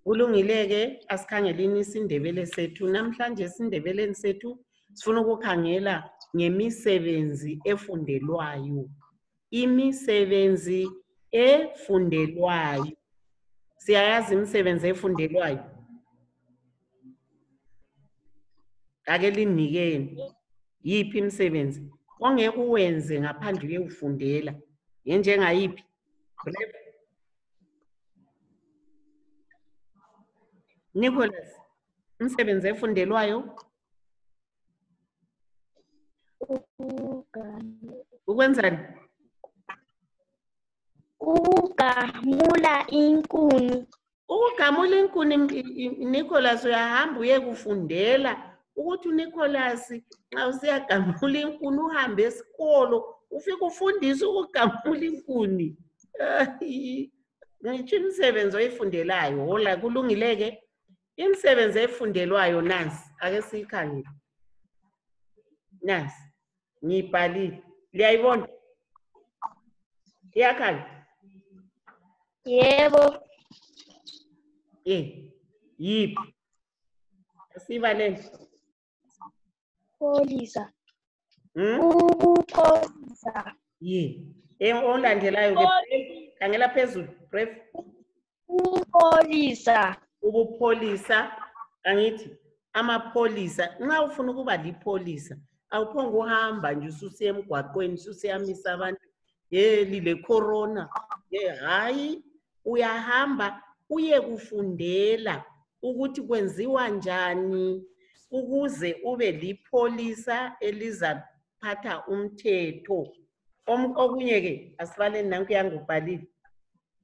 Kulungile-ke asikhangeleni isindebele sethu. Namhlanje esindebeleni sethu sifuna ukukhangela ngemisebenzi efundelwayo. Imisebenzi efundelwayo. Siyayazi imisebenzi efundelwayo? Ake linikeni. Yiphi imisebenzi ongeke uwenze ngaphandle kokufundela? Njengayipi? Nicholas, umsebenzi efundelwayo? Ukwenzani? Ukugamula inkuni. Ukugamula inkuni, Nicholas, uyahamba uye kufundela ukuthi uNicholas nxa usiyagamula inkuni uhambe esikolo ufike ufundise ukugamula inkuni. Ngitsho imisebenzi oyifundelayo. Hola, kulungile-ke. Imisebenzi efundelwayo nansi, ake siyikhangele. Nansi, ngiyibhalile. Liyayibona? Iyakhanya? Yebo. Yiphi? Asibalele. Pholisa. Ubupholisa. Olandelayo-ke, khangela phezulu, brave. Upholisa. Ubupholisa, angithi amapholisa. Nxa ufuna ukuba lipholisa, awuphonga uhamba nje ususiya emgwaqweni, ususiyamisa abantu. Lile corona. Hayi, uyahamba uye kufundela ukuthi kwenziwa njani ukuze ube lipholisa elizaphatha umthetho. Okunye-ke asibaleni nanku yangu ubhalile.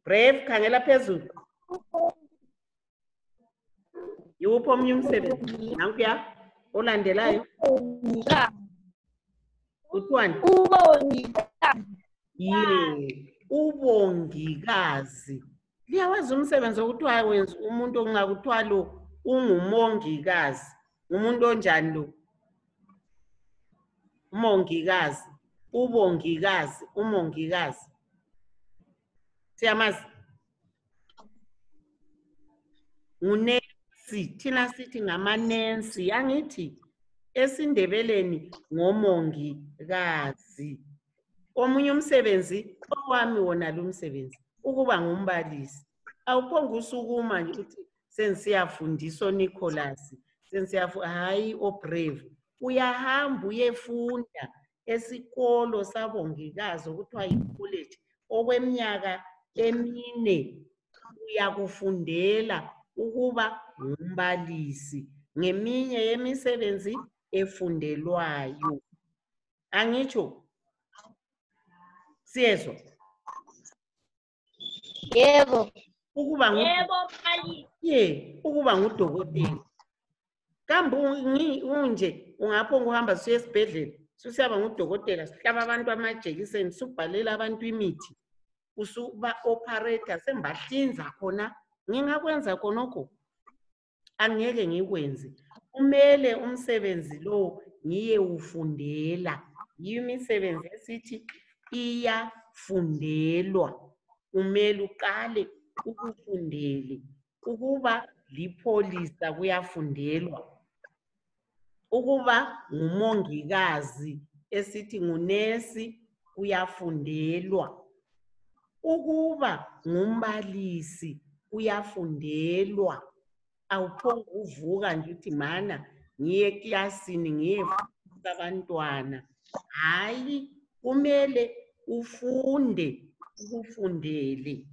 Brave, khangela phezulu. Yiwuphi omunye umsebenzi? Nankuya olandelayo. Kuthiwani? Ubongikazi. Liyawazi umsebenzi okuthiwa wenza umuntu ongakuthiwa lo ungumongikazi. Umuntu onjani lo? Umongikazi. Ubongikazi, umongikazi. Siyamazi? Ngunensi, thina sithi ngamanensi, angithi esindebeleni ngomongikazi. Omunye umsebenzi, owami wona lo umsebenzi, ukuba ngumbalisi. Awuphonga usukuma nje uthi sensiyafundisa oNicholas, hayi oBrave. Uyahamba uyefunda esikolo sabongikazi okuthiwa yi-college okweminyaka 4 uyakufundela ukuba ngumbalisi ngeminye yemisebenzi efundelwayo. Angitsho? Siyezwa? Yebo. Ukuba ngudokotela. Kambe unje ungaphonga uhamba suye esibhedlela, susiyaba ngudokotela, sihlaba abantu amajekiseni, subhalela abantu imithi, usuba operator, sembahlinza khona. Ngingakwenza khonokho? Angeke ngikwenze. Kumele umsebenzi lo ngiyewufundela. Yiyo imisebenzi esithi iyafundelwa. Kumele uqale ukufundele. Ukuba lipholisa kuyafundelwa. Ukuba ngumongikazi esithi ngunesi kuyafundelwa. Ukuba ngumbalisi kuyafundelwa. Awuphonga uvuka nje uthi mana ngiye eklasini ngiyefundisa abantwana. Hayi, kumele ufunde ukufundele.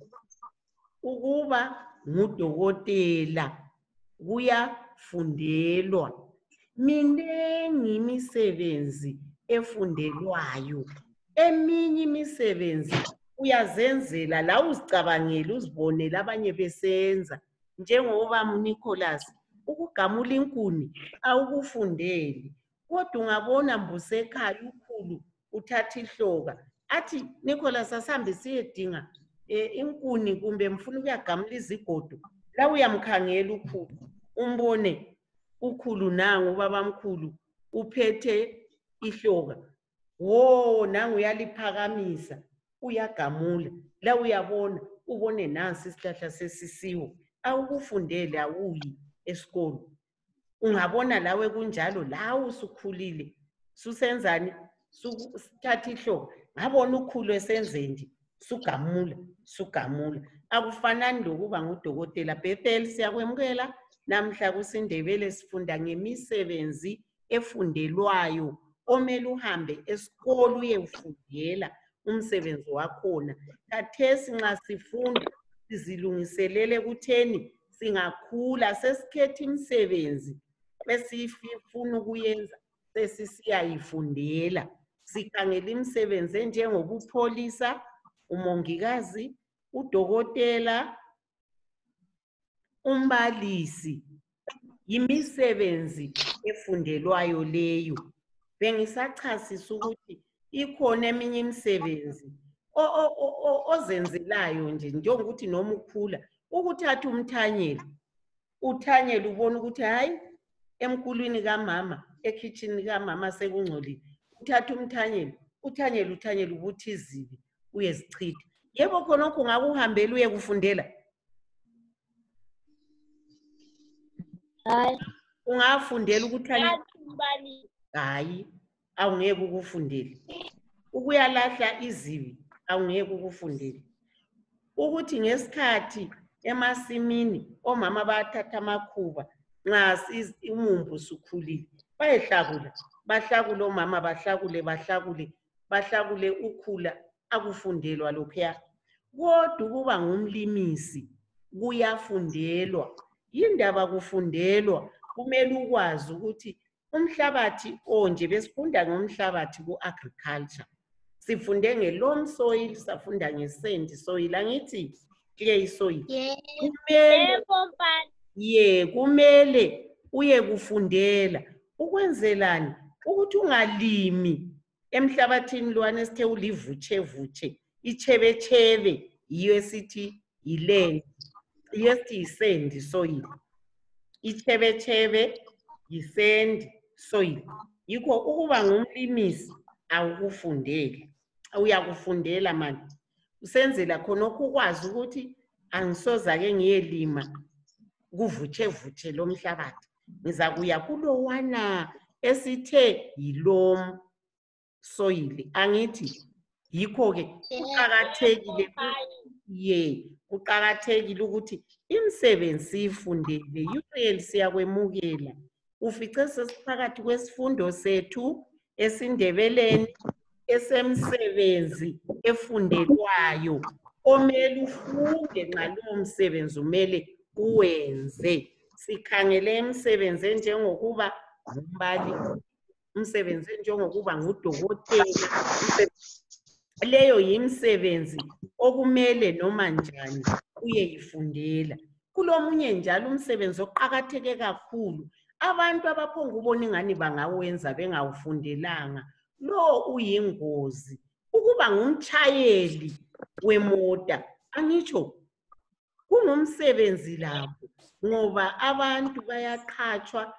Ukuba ngudokotela kuyafundelwa. Minengi imisebenzi efundelwayo. Eminye imisebenzi uyazenzela la uzicabangela uzibonela abanye besenza. Njengoba uNicholas ukugamula inkuni awukufundeli. Kodwa ungabona mbusekhaya ukhulu uthatha ihloka. Athi Nicholas asihambe siyedinga inkuni kumbe mfuna ukuyagamula izigodo. La uyamkhangela ukhulu. Umbone ukhulu nangu ubabamkhulu uphethe ihloka. Nangu uyaliphakamisa. Uyagamula. La uyabona ubone nansi isihlahla sesisiwo. awukufundele awuyi esikolo. Ungabona lawe kunjalo, lawe usukhulile, susenzani, suthatha ihloko, ngabona ukhulu esenzendi, sugamula. Akufanani lokuba ngudokotela. Bethel, siyakwemukela. Namhla kusiNdebele sifunda ngemisebenzi efundelwayo omele uhambe esikolo uyewufundela umsebenzi wakhona. Khathesi nxa sifunda sizilungiselele kutheni singakhula sesikhetha imisebenzi esifuna ukuyenza sesisiyayifundela. Sikhangela imisebenzi enjengobupholisa, umongikazi, udokotela, umbalisi. Yimisebenzi efundelwayo leyo. Bengisachasisa ukuthi ikhona eminye imisebenzi ozenzelayo nje njengokuthi noma ukhula ukuthatha umthanyelo, uthanyela ubona ukuthi hayi emkulwini kamama, ekhitshini kamama sekungcolile. Uthatha umthanyelo, uthanyela ubuthi izibi uyezichitha. Yebo khonokho ungakuhambela uye kufundela? Hayi. Ungafundela ukuthanyela? Hayi, awungeke ukufundele. Ukuyalahla izibi awungeke ukufundele. Ukuthi ngesikhathi emasimini omama bayathatha amakhuba nxa umumbu usukhulile bayehlakula, bahlakule omama, bahlakule ukhula. Akufundelwa lokhuya. Kodwa ukuba ngumlimisi kuyafundelwa. Yindaba kufundelwa, kumele ukwazi ukuthi umhlabathi onje, besifunda ngomhlabathi ku-agriculture. Sifunde nge-loam soil, safunda nge-sand soil. Angithi clay soil. Kumele uye kufundela. Ukwenzelani? Ukuthi ungalimi emhlabathini lwana esithe ulivutshevutshe, ichebechebe, yiyo esithi yi-land, yiyo esithi yi-sand soil. Ichebechebe yi-sand soil. Yikho ukuba ngumlimisi awukufundela. Uyakufundela manje. Usenzela khonokho ukwazi ukuthi angisozake ngiyelima kuvutshevutshe lomhlabathi. Ngizakuya kulowana esithe yi-loam soil. Angithi yikho-ke kuqakathekile ukuthi imisebenzi siyifundele. Uriel, siyakwemukela. Ufice sesiphakathi kwesifundo sethu esiNdebeleni esemsebenzi efundelwayo omele ufunde nxa lowo msebenzi umele uwenze. Sikhangele imisebenzi enjengokuba ngumbalisi, umsebenzi enjengokuba ngudokotela. Leyo yimisebenzi okumele noma njani uyeyifundela. Kulomunye njalo umsebenzi oqakatheke kakhulu abantu abaphonga ubona ingani bangawenza bengawufundelanga. Lo uyingozi. Ukuba ngumtshayeli wemota, angitsho kungumsebenzi lapho, ngoba abantu bayaqhatshwa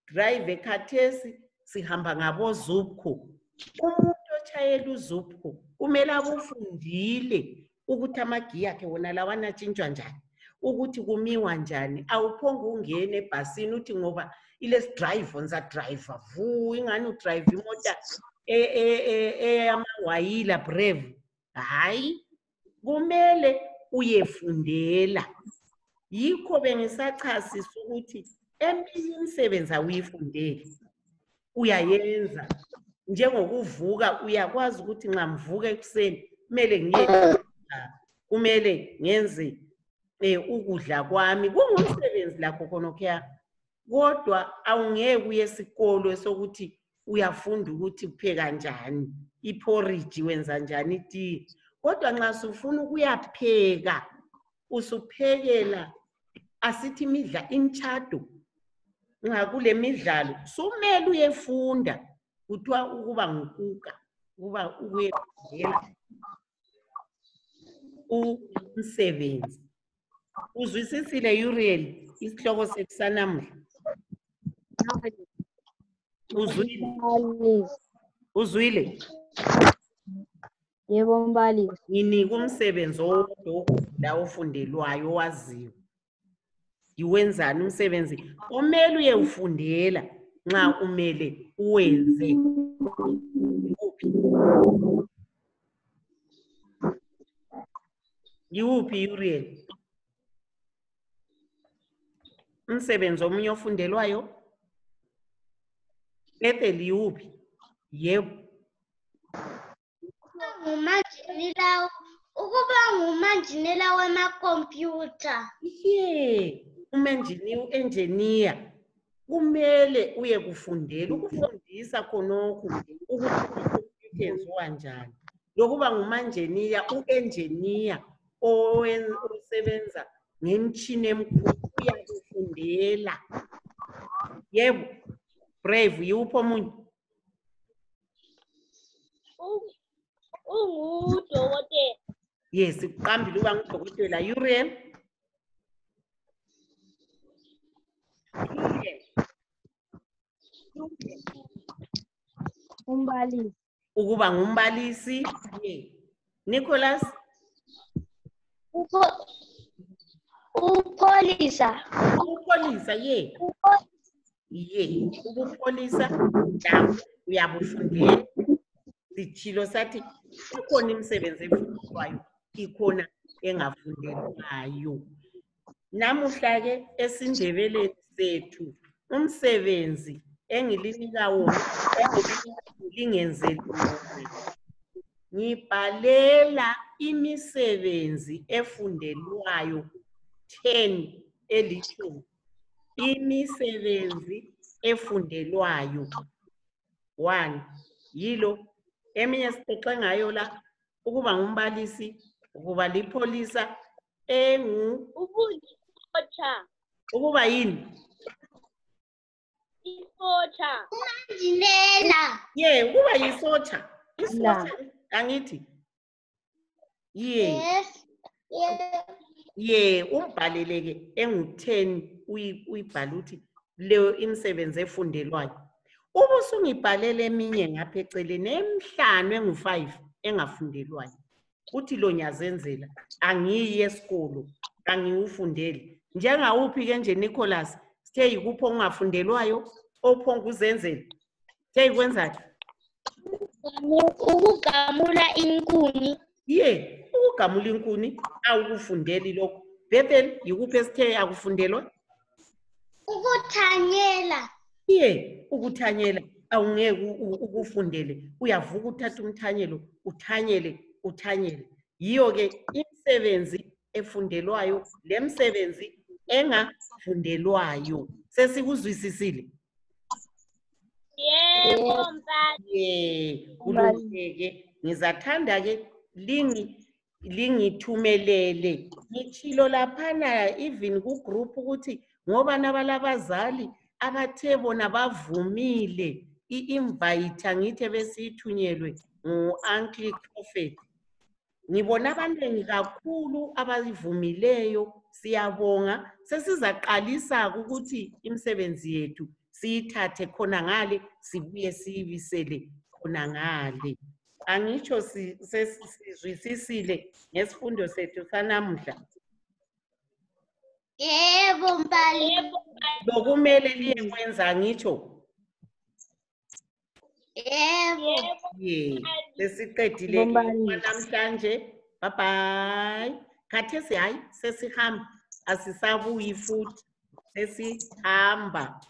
drive khathesi sihamba ngabo Zupco. Umuntu otshayela uZupco kumele akufundile ukuthi amagiya akhe wona lawana atshintshwa njani, ukuthi kumiwa njani. Awuphonga ungene ebhasini uthi ngoba ilesi-drive ngiza-drive vu ingani udrive imota eyamawayila brave. Hayi, kumele uyefundela. Yikho bengisachasisa ukuthi eminye imisebenzi awuyifundeli, uyayenza. Njengokuvuka, uyakwazi ukuthi nxa mvuka ekuseni kumele ngenze ukudla kwami. Kungumsebenzi lakho khonokho. Kodwa awungeke uye esikolo esokuthi uyafunda ukuthi upheka njani, iporridge wenza njani itiye. Kodwa nxa sufuna ukuyapheka, usuphekela asithi imitshado. Nxa kule midlalo sumele uyefunda kuthiwa ukuba ngukuka, ukuba ukuyefundela umsebenzi. Uzwisisile Uriel isihloko sethu sanamuhla? Uzwile? Yebo mbalisi. Nginika umsebenzi owodwa ofundelwayo owaziyo. yiwenzani umsebenzi omele uyewufundela nxa umele uwenze. Yiwuphi Uriel? Umsebenzi omunye ofundelwayo? Ethel yiwuphi? Yebo. Ukuba ngumanjinela wemakhompyutha. Engineer kumele uye kufundela ukufundisa khonokho ukuthi yenziwa njani. Lokuba ngumanjiniya, u-engineer osebenza ngemtshini emkhulu uyakufundela. Yebo. Brave, yiwuphi omunye? Ungudokotela. Yes, uqambile uba ngudokotela. Uriel? Umbalisi. Ukuba ngumbalisi. Nicholas? Upholisa. Upholisa, ubupholisa lapho uyabufundela. Sitshilo sathi ikhona imisebenzi efundelwayo, ikhona engafundelwayo. Namuhla ke esindebeleni sethu umsebenzi engilinika wona lingenzeli ngibhalela imisebenzi efundelwayo 10 elithumi. Imisebenzi efundelwayo 1 yilo eminye sixoxe ngayo la, ukuba ngumbalisi, ukuba lipholisa, ukuba yini? Isotsha. Umanjinela. Ukuba yisotsha. Isotsha angithi? Yes. Umbhaleleke engu-10 uyibhala uthi leyo imisebenzi efundelwayo. Ube usungibhalela eminye ngapha eceleni emihlanu engu-5 engafundelwayo. Uthi lo nyazenzela angiyi esikolo, angiwufundeli. Njengawuphi ke nje Nicholas, sithe yikuphi okungafundelwayo, ophonga uzenzela. Sithe yikwenzani? Ukugamula inkuni. Ukugamula inkuni awukufundeli lokho. Bethel, yikuphi esithe akufundelwa? Ukuthanyela. Ukuthanyela awungeke ukufundele. Uyavuka uthatha umthanyelo, uthanyele. Yiyo ke imisebenzi efundelwayo lemsebenzi engafundelwayo. Sesikuzwisisile? Yebo, mphathi. Kulungeke. Ngizathanda ke lingithumelele ngitshilo laphana even ku-group ukuthi ngoba nabalabazali abathe bona bavumile i-invite ngithi besiyithunyelwe ngu-Uncle Prophet. Ngibona abaningi kakhulu abayivumileyo, siyabonga. Sesizaqalisa ukuthi imisebenzi yethu siyithathe khona ngale sibuye siyibisele khona ngale. Angitsho sizwisisile ngesifundo sethu sanamuhla. Yebo, mphathi. Lokumele liyekwenza ngitsho. Yebo. Sesiqedile namhlanje. Bye bye. Khathesi hayi sesihamba, asisabuyi futhi, sesihamba.